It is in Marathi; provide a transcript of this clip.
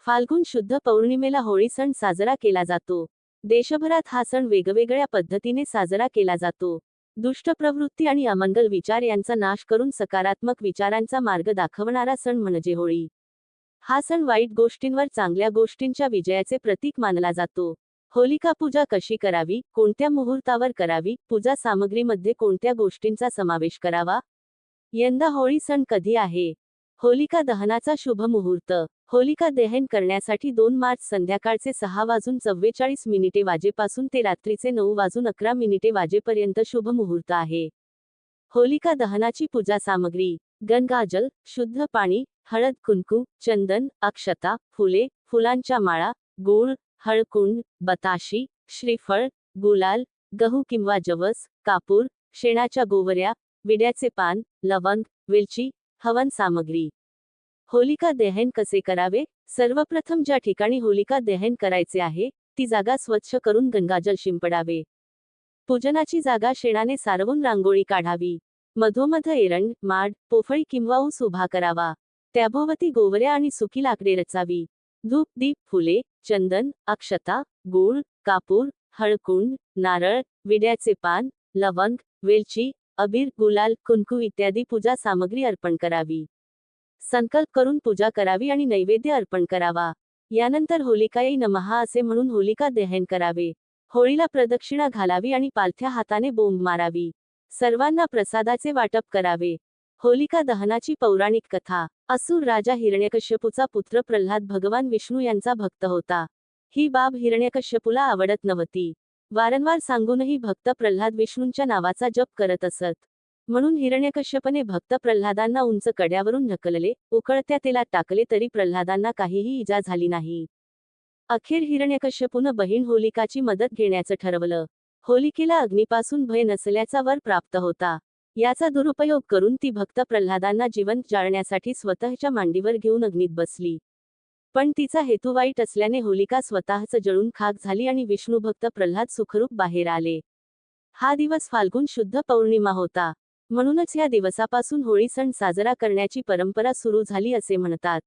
फाल्गुन शुद्ध पौर्णिमेला होळी सण साजरा केला जातो. देशभरात हा सण वेगवेगळ्या पद्धतीने साजरा केला जातो. दुष्ट प्रवृत्ती आणि अमंगल विचार यांचा नाश करून सकारात्मक विचारांचा मार्ग दाखवणारा सण म्हणजे होळी. हा सण वाईट गोष्टींवर चांगल्या गोष्टींच्या विजयाचे प्रतीक मानला जातो. होलिका पूजा कशी करावी, कोणत्या मुहूर्तावर करावी, पूजा सामग्रीमध्ये कोणत्या गोष्टींचा समावेश करावा? यंदा होळी सण कधी आहे? होलिका दहनाचा शुभ मुहूर्त. होलिका दहन करण्यासाठी 2 मार्च संध्याकाळचे 6:44 वाजेपासून ते रात्रीचे 9:11 वाजेपर्यंत शुभ मुहूर्त आहे. होलिका दहनाची पूजा सामग्री: गंगाजल, शुद्ध पाणी, हळद, कुंकू, चंदन, अक्षता, फुले, फुलांच्या माळा, गूळ, हळकुंड, बताशी, श्रीफळ, गुलाल, गहू किंवा जवस, कापूर, शेणाच्या गोवऱ्या, विड्याचे पान, लवंग, वेलची. हवन सामग्री. होलिका दहन कसे करावे? सर्वप्रथम ज्या ठिकाणी होलिका दहन करायचे आहे, ती जागा स्वच्छ करून गंगाजल शिंपडावे. पूजनाची जागा शेणाने सारवून रांगोळी काढावी. मधोमध एरंड, माड, पोफळी किंवा ऊस उभा करावा. त्याभोवती गोवऱ्या आणि सुकी लाकडे रचावी. धूप, दीप, फुले, चंदन, अक्षता, गूळ, कापूर, हळकुंड, नारळ, विड्याचे पान, लवंग, वेलची, अबीर, गुलाल, कुंकू इत्यादी पूजा सामग्री अर्पण करावी. संकल्प करून पूजा करावी आणि नैवेद्य अर्पण करावा. यानंतर होलिकायै नमः असे म्हणून होलिका दहन करावे. होळीला प्रदक्षिणा घालावी आणि पालथ्या हाताने बोंब मारावी. सर्वांना प्रसादाचे वाटप करावे. होलिका दहनाची पौराणिक कथा. असुर राजा हिरण्यकश्यपूचा पुत्र प्रल्हाद भगवान विष्णू यांचा भक्त होता. ही बाब हिरण्यकश्यपूला आवडत नव्हती. वारंवार सांगूनही भक्त प्रल्हाद विष्णूंच्या नावाचा जप करत असत. म्हणून हिरण्यकश्यपने भक्त प्रल्हादांना उंच कड्यावरून ढकलले, उकळत्या तेलात टाकले तरी प्रल्हादांना काहीही इजा झाली नाही. अखेर हिरण्यकश्यपूनं बहीण होलिकाची मदत घेण्याचं ठरवलं. होलिकेला अग्नीपासून भय नसल्याचा वर प्राप्त होता. याचा दुरुपयोग करून ती भक्त प्रल्हादांना जिवंत जाळण्यासाठी स्वतःच्या मांडीवर घेऊन अग्नीत बसली. पण तिचा हेतू वाईट असल्याने होलिका स्वतःच जळून खाक झाली आणि विष्णुभक्त प्रल्हाद सुखरूप बाहेर आले. हा दिवस फाल्गुन शुद्ध पौर्णिमा होता. म्हणूनच या दिवसापासून होळी सण साजरा करण्याची परंपरा सुरू झाली असे म्हणतात.